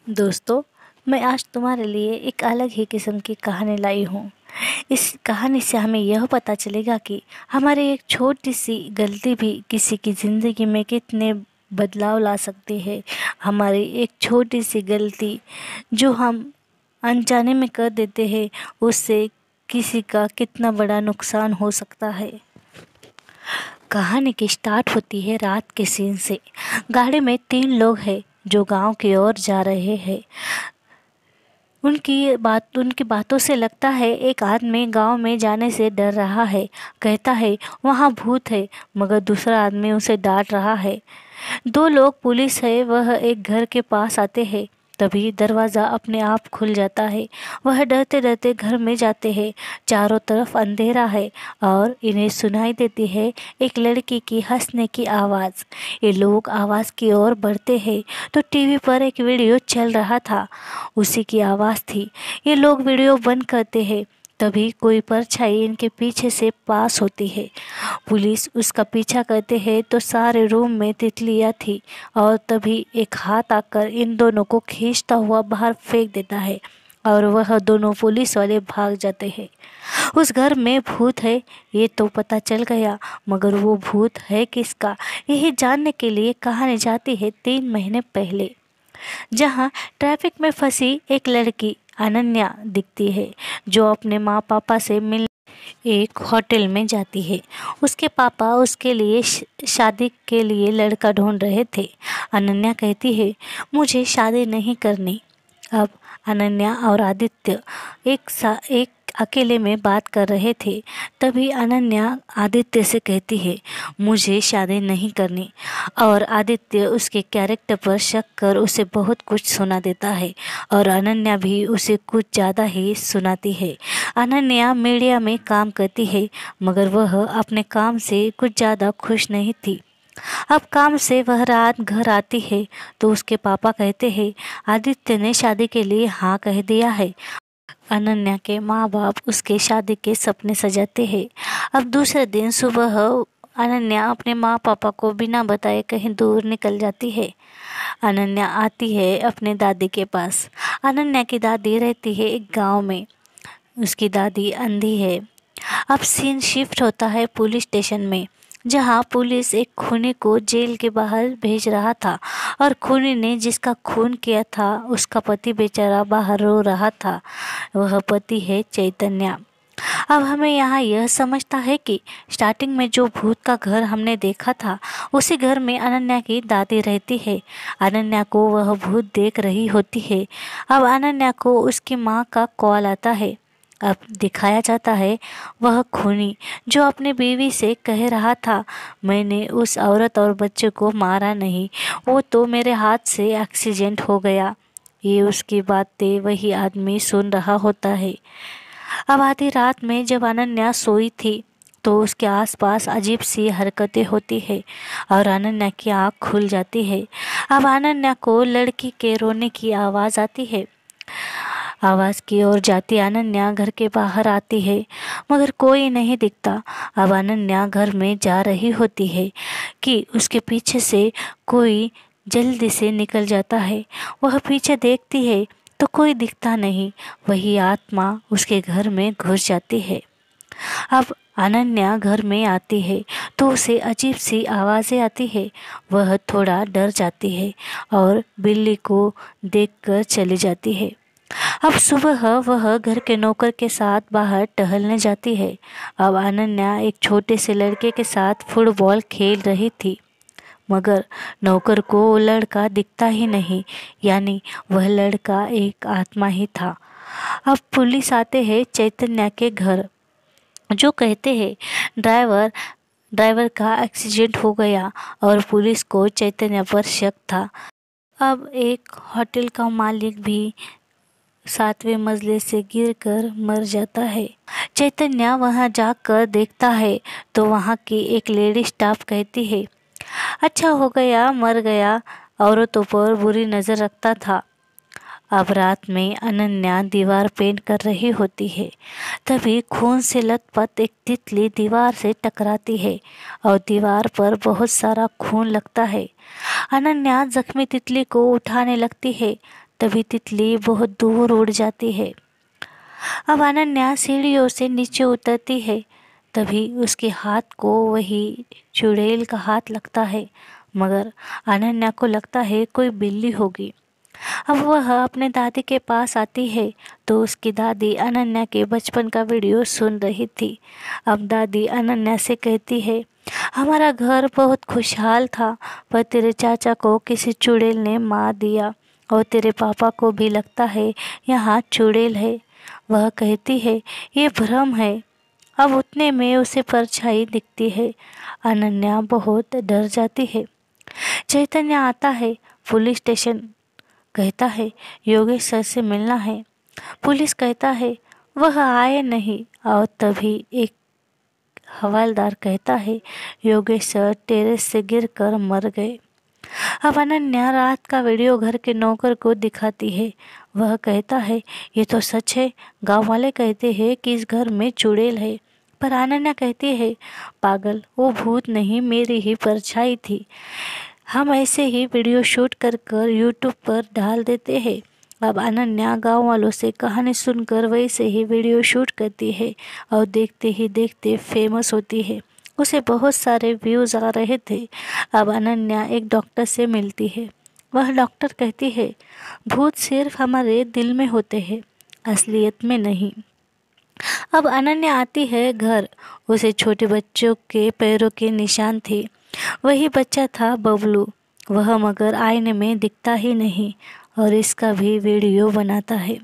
दोस्तों, मैं आज तुम्हारे लिए एक अलग ही किस्म की कहानी लाई हूँ। इस कहानी से हमें यह पता चलेगा कि हमारी एक छोटी सी गलती भी किसी की ज़िंदगी में कितने बदलाव ला सकती है। हमारी एक छोटी सी गलती जो हम अनजाने में कर देते हैं, उससे किसी का कितना बड़ा नुकसान हो सकता है। कहानी की स्टार्ट होती है रात के सीन से। गाड़ी में 3 लोग हैं जो गांव की ओर जा रहे हैं। उनकी बातों से लगता है एक आदमी गांव में जाने से डर रहा है। कहता है वहाँ भूत है, मगर दूसरा आदमी उसे डांट रहा है। 2 लोग पुलिस है, वह एक घर के पास आते हैं। तभी दरवाज़ा अपने आप खुल जाता है। वह डरते डरते घर में जाते हैं। चारों तरफ अंधेरा है और इन्हें सुनाई देती है एक लड़की की हंसने की आवाज़। ये लोग आवाज़ की ओर बढ़ते हैं तो टीवी पर एक वीडियो चल रहा था। उसी की आवाज़ थी। ये लोग वीडियो बंद करते हैं। तभी कोई परछाई इनके पीछे से पास होती है। पुलिस उसका पीछा करते हैं तो सारे रूम में तितलियाँ थी और तभी एक हाथ आकर इन दोनों को खींचता हुआ बाहर फेंक देता है और वह दोनों पुलिस वाले भाग जाते हैं। उस घर में भूत है ये तो पता चल गया, मगर वो भूत है किसका, यही जानने के लिए कहानी जाती है 3 महीने पहले, जहाँ ट्रैफिक में फंसी एक लड़की अनन्या दिखती है जो अपने माँ पापा से मिलने एक होटल में जाती है। उसके पापा उसके लिए शादी के लिए लड़का ढूंढ रहे थे। अनन्या कहती है मुझे शादी नहीं करनी। अब अनन्या और आदित्य एक अकेले में बात कर रहे थे। तभी अनन्या आदित्य से कहती है मुझे शादी नहीं करनी, और आदित्य उसके कैरेक्टर पर शक कर उसे बहुत कुछ सुना देता है और अनन्या भी उसे कुछ ज़्यादा ही सुनाती है। अनन्या मीडिया में काम करती है, मगर वह अपने काम से कुछ ज़्यादा खुश नहीं थी। अब काम से वह रात घर आती है तो उसके पापा कहते हैं आदित्य ने शादी के लिए हाँ कह दिया है। अनन्या के माँ बाप उसके शादी के सपने सजाते हैं। अब दूसरे दिन सुबह अनन्या अपने माँ पापा को बिना बताए कहीं दूर निकल जाती है। अनन्या आती है अपने दादी के पास। अनन्या की दादी रहती है एक गांव में। उसकी दादी अंधी है। अब सीन शिफ्ट होता है पुलिस स्टेशन में, जहां पुलिस एक खूनी को जेल के बाहर भेज रहा था और खूनी ने जिसका खून किया था उसका पति बेचारा बाहर रो रहा था। वह पति है चैतन्य। अब हमें यहाँ यह समझता है कि स्टार्टिंग में जो भूत का घर हमने देखा था उसी घर में अनन्या की दादी रहती है। अनन्या को वह भूत देख रही होती है। अब अनन्या को उसकी माँ का कॉल आता है। अब दिखाया जाता है वह खूनी जो अपनी बीवी से कह रहा था मैंने उस औरत और बच्चे को मारा नहीं, वो तो मेरे हाथ से एक्सीडेंट हो गया। ये उसकी बातें वही आदमी सुन रहा होता है। अब आधी रात में जब अनन्या सोई थी तो उसके आसपास अजीब सी हरकतें होती है और अनन्या की आँख खुल जाती है। अब अनन्या को लड़की के रोने की आवाज़ आती है। आवाज़ की ओर जाती अनन्या घर के बाहर आती है, मगर कोई नहीं दिखता। अब अनन्या घर में जा रही होती है कि उसके पीछे से कोई जल्दी से निकल जाता है। वह पीछे देखती है तो कोई दिखता नहीं। वही आत्मा उसके घर में घुस जाती है। अब अनन्या घर में आती है तो उसे अजीब सी आवाज़ें आती है। वह थोड़ा डर जाती है और बिल्ली को देखकर चली जाती है। अब सुबह वह घर के नौकर के साथ बाहर टहलने जाती है। अब अनन्या एक छोटे से लड़के के साथ फुटबॉल खेल रही थी, मगर नौकर को वो लड़का दिखता ही नहीं, यानी वह लड़का एक आत्मा ही था। अब पुलिस आते हैं चैतन्य के घर, जो कहते हैं ड्राइवर का एक्सीडेंट हो गया और पुलिस को चैतन्य पर शक था। अब एक होटल का मालिक भी 7वें मंजिले से गिरकर मर जाता है। चैतन्य वहां जाकर देखता है तो वहां की एक लेडी स्टाफ कहती है अच्छा हो गया मर गया, औरतों पर बुरी नज़र रखता था। अब रात में अनन्या दीवार पेंट कर रही होती है। तभी खून से लथपथ एक तितली दीवार से टकराती है और दीवार पर बहुत सारा खून लगता है। अनन्या जख्मी तितली को उठाने लगती है। तभी तितली बहुत दूर उड़ जाती है। अब अनन्या सीढ़ियों से नीचे उतरती है, तभी उसके हाथ को वही चुड़ैल का हाथ लगता है, मगर अनन्या को लगता है कोई बिल्ली होगी। अब वह अपने दादी के पास आती है तो उसकी दादी अनन्या के बचपन का वीडियो सुन रही थी। अब दादी अनन्या से कहती है, हमारा घर बहुत खुशहाल था, पर तेरे चाचा को किसी चुड़ैल ने मार दिया और तेरे पापा को भी लगता है यहाँ चुड़ैल है। वह कहती है, ये भ्रम है। अब उतने में उसे परछाई दिखती है। अनन्या बहुत डर जाती है। चैतन्य आता है। Police station. कहता है, योगेश सर से मिलना है। पुलिस कहता है, वह आए नहीं। और तभी एक हवलदार कहता है, योगेश सर टेरेस से गिरकर मर गए। अब अनन्या रात का वीडियो घर के नौकर को दिखाती है। वह कहता है, ये तो सच है। गांव वाले कहते हैं कि इस घर में चुड़ैल है। पर अनन्या कहती है, पागल, वो भूत नहीं, मेरी ही परछाई थी। हम ऐसे ही वीडियो शूट कर यूट्यूब पर डाल देते हैं। अब अनन्या गांव वालों से कहानी सुनकर वैसे ही वीडियो शूट करती है और देखते ही देखते फेमस होती है। उसे बहुत सारे व्यूज़ आ रहे थे। अब अनन्या एक डॉक्टर से मिलती है। वह डॉक्टर कहती है, भूत सिर्फ हमारे दिल में होते हैं, असलियत में नहीं। अब अनन्या आती है घर। उसे छोटे बच्चों के पैरों के निशान थे। वही बच्चा था बबलू। वह मगर आईने में दिखता ही नहीं और इसका भी वीडियो बनाता है।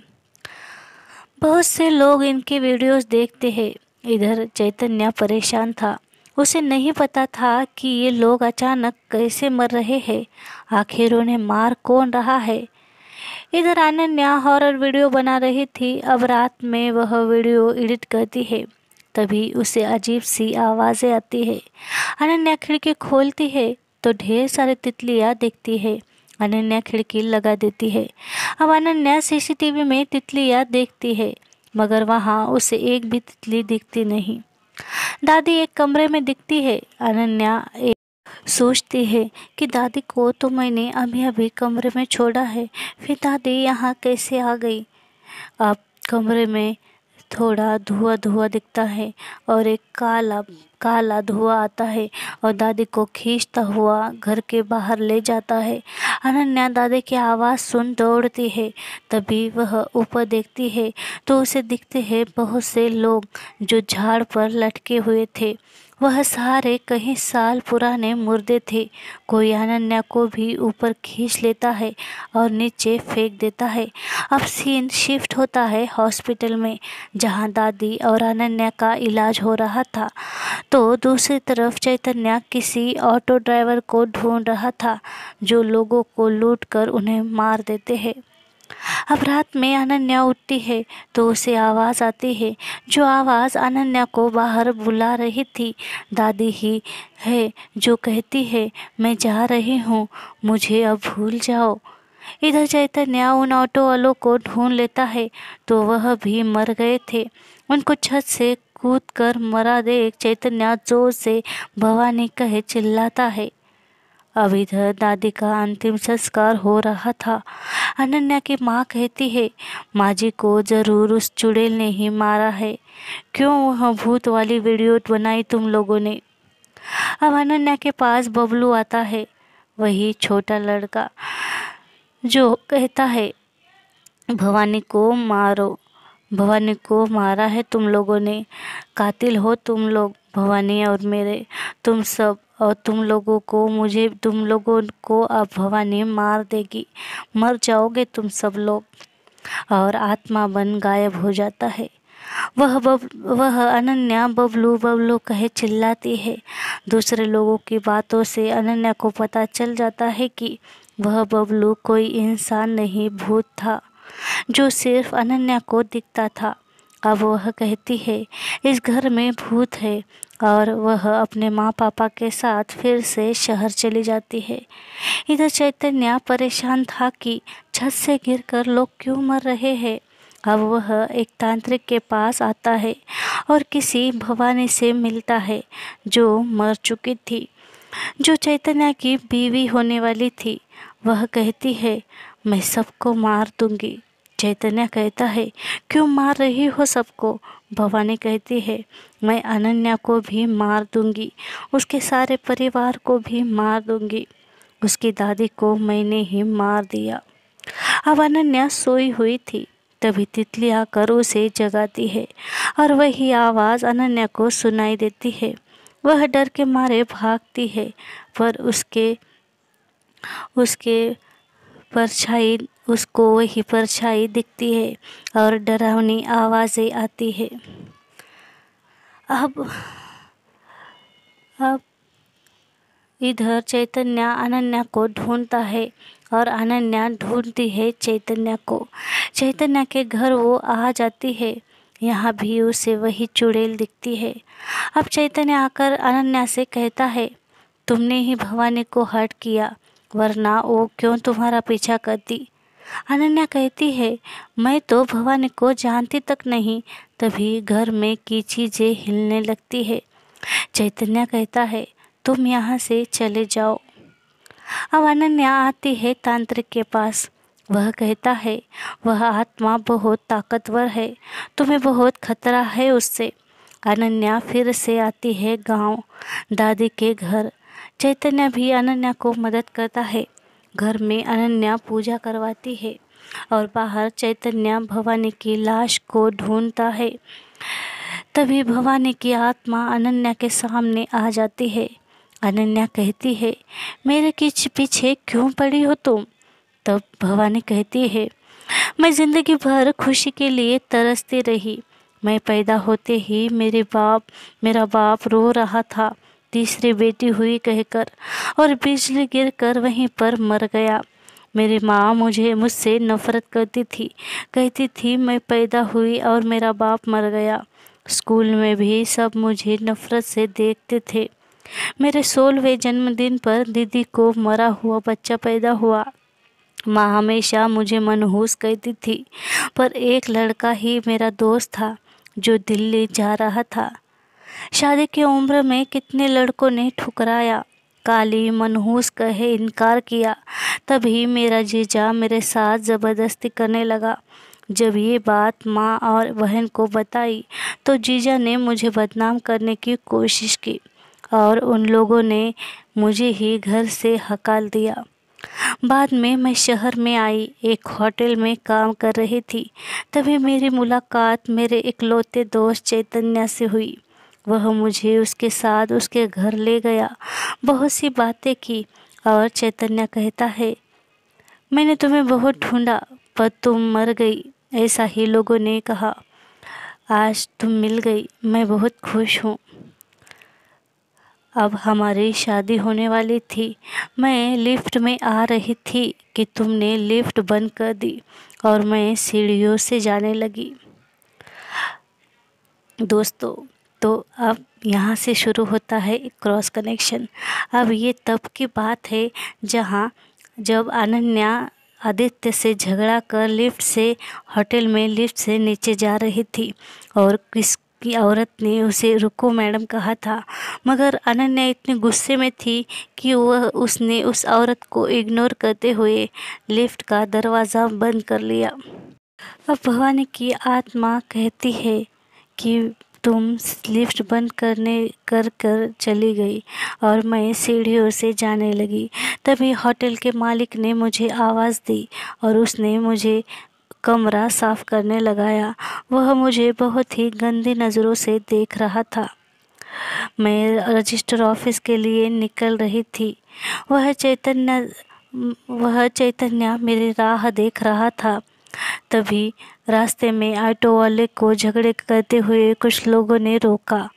बहुत से लोग इनके वीडियोस देखते हैं। इधर चैतन्य परेशान था। उसे नहीं पता था कि ये लोग अचानक कैसे मर रहे हैं। आखिर उन्हें मार कौन रहा है। इधर अनन्या हॉरर वीडियो बना रही थी। अब रात में वह वीडियो एडिट करती है। तभी उसे अजीब सी आवाज़ें आती है। अनन्या खिड़की खोलती है तो ढेर सारे तितलियाँ दिखती है। अनन्या खिड़की लगा देती है। अब अनन्या सीसीटीवी में तितलियाँ देखती है, मगर वहाँ उसे एक भी तितली दिखती नहीं। दादी एक कमरे में दिखती है। अनन्या सोचती है कि दादी को तो मैंने अभी अभी कमरे में छोड़ा है, फिर दादी यहाँ कैसे आ गई। अब कमरे में थोड़ा धुआं धुआं दिखता है और एक काला काला धुआं आता है और दादी को खींचता हुआ घर के बाहर ले जाता है। अनन्या दादी की आवाज़ सुन दौड़ती है। तभी वह ऊपर देखती है तो उसे दिखते हैं बहुत से लोग जो झाड़ पर लटके हुए थे। वह सारे कई साल पुराने मुर्दे थे। कोई अनन्या को भी ऊपर खींच लेता है और नीचे फेंक देता है। अब सीन शिफ्ट होता है हॉस्पिटल में, जहां दादी और अनन्या का इलाज हो रहा था। तो दूसरी तरफ चैतन्य किसी ऑटो ड्राइवर को ढूंढ रहा था जो लोगों को लूटकर उन्हें मार देते हैं। अब रात में अनन्या उठती है तो उसे आवाज़ आती है, जो आवाज़ अनन्या को बाहर बुला रही थी। दादी ही है जो कहती है, मैं जा रही हूँ, मुझे अब भूल जाओ। इधर चैतन्य उन ऑटो वालों को ढूंढ लेता है तो वह भी मर गए थे। उनको छत से कूद कर मरा देख चैतन्य जोर से भवानी कहे चिल्लाता है। अब इधर दादी का अंतिम संस्कार हो रहा था। अनन्या की माँ कहती है, माँ जी को ज़रूर उस चुड़ैल ने ही मारा है। क्यों वह भूत वाली वीडियो बनाई तुम लोगों ने। अब अनन्या के पास बबलू आता है, वही छोटा लड़का जो कहता है, भवानी को मारो, भवानी को मारा है तुम लोगों ने, कातिल हो तुम लोग, भवानी और मेरे, तुम सब, और तुम लोगों को अब भवानी मार देगी, मर जाओगे तुम सब लोग। और आत्मा बन गायब हो जाता है। वह अनन्या बबलू बबलू कहे चिल्लाती है। दूसरे लोगों की बातों से अनन्या को पता चल जाता है कि वह बबलू कोई इंसान नहीं, भूत था जो सिर्फ अनन्या को दिखता था। अब वह कहती है, इस घर में भूत है, और वह अपने माँ पापा के साथ फिर से शहर चली जाती है। इधर चैतन्य परेशान था कि छत से गिरकर लोग क्यों मर रहे हैं। अब वह एक तांत्रिक के पास आता है और किसी भवानी से मिलता है जो मर चुकी थी, जो चैतन्य की बीवी होने वाली थी। वह कहती है, मैं सबको मार दूंगी। चैतन्य कहता है, क्यों मार रही हो सबको? भवानी कहती है, मैं अनन्या को भी मार दूंगी, उसके सारे परिवार को भी मार दूंगी। उसकी दादी को मैंने ही मार दिया। अब अनन्या सोई हुई थी, तभी तितली आकर उसे जगाती है और वही आवाज़ अनन्या को सुनाई देती है। वह डर के मारे भागती है, पर उसके उसके परछाई उसको वही परछाई दिखती है और डरावनी आवाज़ें आती है। अब अब इधर चैतन्य अनन्या को ढूंढता है और अनन्या ढूंढती है चैतन्य को। चैतन्य के घर वो आ जाती है। यहाँ भी उसे वही चुड़ैल दिखती है। अब चैतन्य आकर अनन्या से कहता है, तुमने ही भवानी को हर्ट किया, वरना वो क्यों तुम्हारा पीछा करती? अनन्या कहती है, मैं तो भवानी को जानती तक नहीं। तभी घर में की चीज़ें हिलने लगती है। चैतन्य कहता है, तुम यहाँ से चले जाओ। अब अनन्या आती है तांत्रिक के पास। वह कहता है, वह आत्मा बहुत ताकतवर है, तुम्हें बहुत खतरा है उससे। अनन्या फिर से आती है गांव, दादी के घर। चैतन्य भी अनन्या को मदद करता है। घर में अनन्या पूजा करवाती है और बाहर चैतन्य भवानी की लाश को ढूंढता है। तभी भवानी की आत्मा अनन्या के सामने आ जाती है। अनन्या कहती है, मेरे पीछे क्यों पड़ी हो तुम? तब भवानी कहती है, मैं जिंदगी भर खुशी के लिए तरसती रही। मैं पैदा होते ही मेरा बाप रो रहा था, तीसरी बेटी हुई कहकर, और बिजली गिरकर वहीं पर मर गया। मेरी माँ मुझसे नफरत करती थी, कहती थी मैं पैदा हुई और मेरा बाप मर गया। स्कूल में भी सब मुझे नफरत से देखते थे। मेरे 16वें जन्मदिन पर दीदी को मरा हुआ बच्चा पैदा हुआ। माँ हमेशा मुझे मनहूस कहती थी, पर एक लड़का ही मेरा दोस्त था जो दिल्ली जा रहा था। शादी की उम्र में कितने लड़कों ने ठुकराया, काली मनहूस कहे इनकार किया। तभी मेरा जीजा मेरे साथ ज़बरदस्ती करने लगा। जब ये बात माँ और बहन को बताई तो जीजा ने मुझे बदनाम करने की कोशिश की और उन लोगों ने मुझे ही घर से हकाल दिया। बाद में मैं शहर में आई, एक होटल में काम कर रही थी। तभी मेरी मुलाकात मेरे इकलौते दोस्त चैतन्य से हुई। वह मुझे उसके साथ उसके घर ले गया, बहुत सी बातें की और चैतन्य कहता है, मैंने तुम्हें बहुत ढूंढा पर तुम मर गई, ऐसा ही लोगों ने कहा। आज तुम मिल गई, मैं बहुत खुश हूँ। अब हमारी शादी होने वाली थी। मैं लिफ्ट में आ रही थी कि तुमने लिफ्ट बंद कर दी और मैं सीढ़ियों से जाने लगी। दोस्तों, तो अब यहाँ से शुरू होता है एक क्रॉस कनेक्शन। अब ये तब की बात है जब अनन्या आदित्य से झगड़ा कर होटल में लिफ्ट से नीचे जा रही थी और किसकी औरत ने उसे रुको मैडम कहा था, मगर अनन्या इतने गुस्से में थी कि उसने उस औरत को इग्नोर करते हुए लिफ्ट का दरवाज़ा बंद कर लिया। अब भवानी की आत्मा कहती है कि तुम लिफ्ट बंद कर चली गई और मैं सीढ़ियों से जाने लगी। तभी होटल के मालिक ने मुझे आवाज़ दी और उसने मुझे कमरा साफ करने लगाया। वह मुझे बहुत ही गंदी नज़रों से देख रहा था। मैं रजिस्टर ऑफिस के लिए निकल रही थी। वह चैतन्य मेरी राह देख रहा था। तभी रास्ते में ऑटो वाले को झगड़े करते हुए कुछ लोगों ने रोका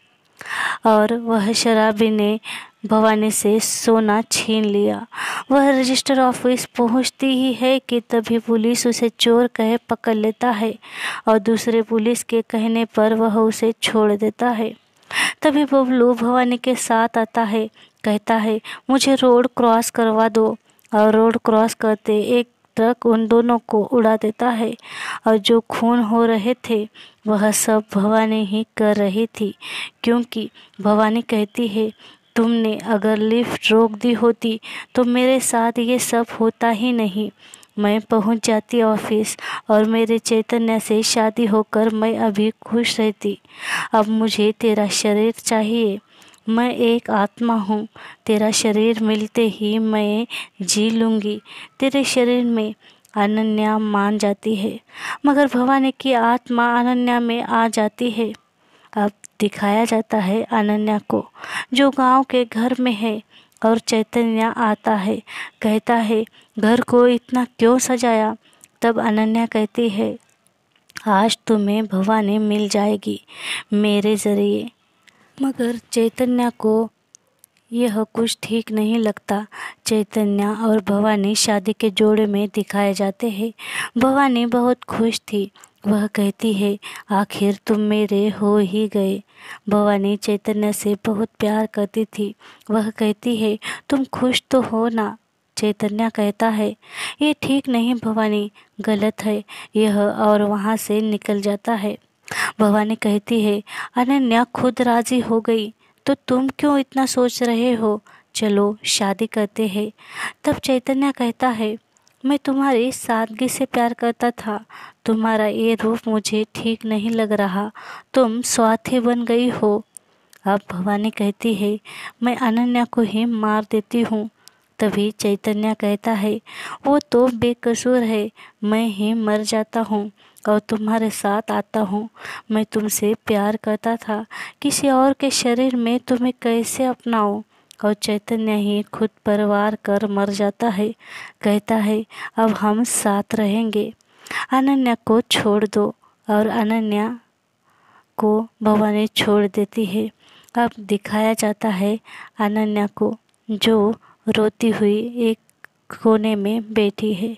और वह शराबी ने भवानी से सोना छीन लिया। वह रजिस्टर ऑफिस पहुंचती ही है कि तभी पुलिस उसे चोर कहे पकड़ लेता है और दूसरे पुलिस के कहने पर वह उसे छोड़ देता है। तभी बबलू भवानी के साथ आता है, कहता है, मुझे रोड क्रॉस करवा दो, और रोड क्रॉस करते एक ट्रक उन दोनों को उड़ा देता है और जो खून हो रहे थे वह सब भवानी ही कर रही थी, क्योंकि भवानी कहती है, तुमने अगर लिफ्ट रोक दी होती तो मेरे साथ ये सब होता ही नहीं। मैं पहुंच जाती ऑफिस और मेरे चैतन्य से शादी होकर मैं अभी खुश रहती। अब मुझे तेरा शरीर चाहिए। मैं एक आत्मा हूँ, तेरा शरीर मिलते ही मैं जी लूँगी। तेरे शरीर में अनन्या मान जाती है, मगर भवानी की आत्मा अनन्या में आ जाती है। अब दिखाया जाता है अनन्या को, जो गांव के घर में है, और चैतन्य आता है, कहता है घर को इतना क्यों सजाया। तब अनन्या कहती है आज तुम्हें भवानी मिल जाएगी मेरे ज़रिए। मगर चैतन्य को यह कुछ ठीक नहीं लगता। चैतन्य और भवानी शादी के जोड़े में दिखाए जाते हैं। भवानी बहुत खुश थी। वह कहती है आखिर तुम मेरे हो ही गए। भवानी चैतन्य से बहुत प्यार करती थी। वह कहती है तुम खुश तो हो ना। चैतन्य कहता है ये ठीक नहीं भवानी, गलत है यह, और वहाँ से निकल जाता है। भवानी कहती है अनन्या खुद राजी हो गई तो तुम क्यों इतना सोच रहे हो, चलो शादी करते हैं। तब चैतन्य कहता है मैं तुम्हारी सादगी से प्यार करता था, तुम्हारा ये रूप मुझे ठीक नहीं लग रहा, तुम स्वार्थी बन गई हो। अब भवानी कहती है मैं अनन्या को ही मार देती हूँ। तभी चैतन्य कहता है वो तो बेकसूर है, मैं ही मर जाता हूँ और तुम्हारे साथ आता हूँ। मैं तुमसे प्यार करता था, किसी और के शरीर में तुम्हें कैसे अपनाऊँ। और चैतन्य ही खुद परवार कर मर जाता है। कहता है अब हम साथ रहेंगे, अनन्या को छोड़ दो। और अनन्या को भवानी छोड़ देती है। अब दिखाया जाता है अनन्या को, जो रोती हुई एक कोने में बैठी है।